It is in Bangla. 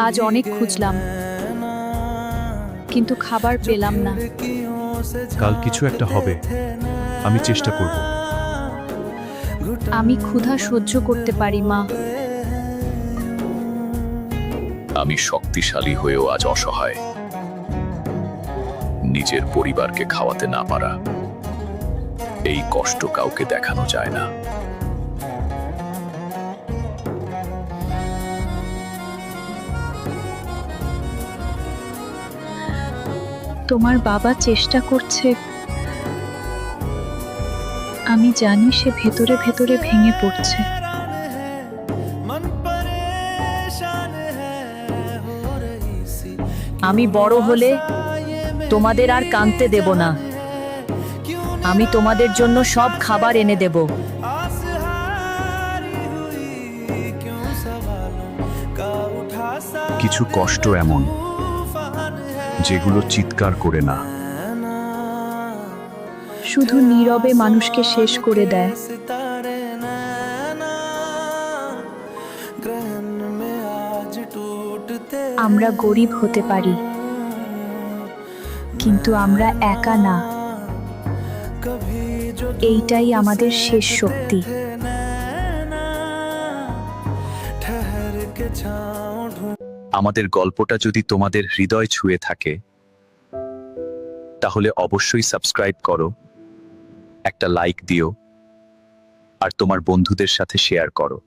আজ অনেক খুঁজলাম, কিন্তু খাবার পেলাম না। কাল কিছু একটা হবে, আমি চেষ্টা করব। আমি ক্ষুধা সহ্য করতে পারি মা। আমি শক্তিশালী হয়েও আজ অসহায়। নিজের পরিবারকে খাওয়াতে না পারা, এই কষ্ট কাউকে দেখানো যায় না। তোমার বাবা চেষ্টা করছে, আমি জানি সে ভেতরে ভেতরে ভেঙে পড়ছে। আমি বড় হলে তোমাদের আর কাঁদতে দেব না। আমি তোমাদের জন্য সব খাবার এনে দেব। কিছু কষ্ট এমন, যেগুলো চিৎকার করে না, শুধু নীরবে মানুষকে শেষ করে দেয়। আমরা গরিব হতে পারি, কিন্তু আমরা একা না। এইটাই আমাদের শেষ শক্তি। আমাদের গল্পটা যদি তোমাদের হৃদয় ছুঁয়ে থাকে, তাহলে অবশ্যই সাবস্ক্রাইব করো, একটা লাইক দিও, আর তোমার বন্ধুদের সাথে শেয়ার করো।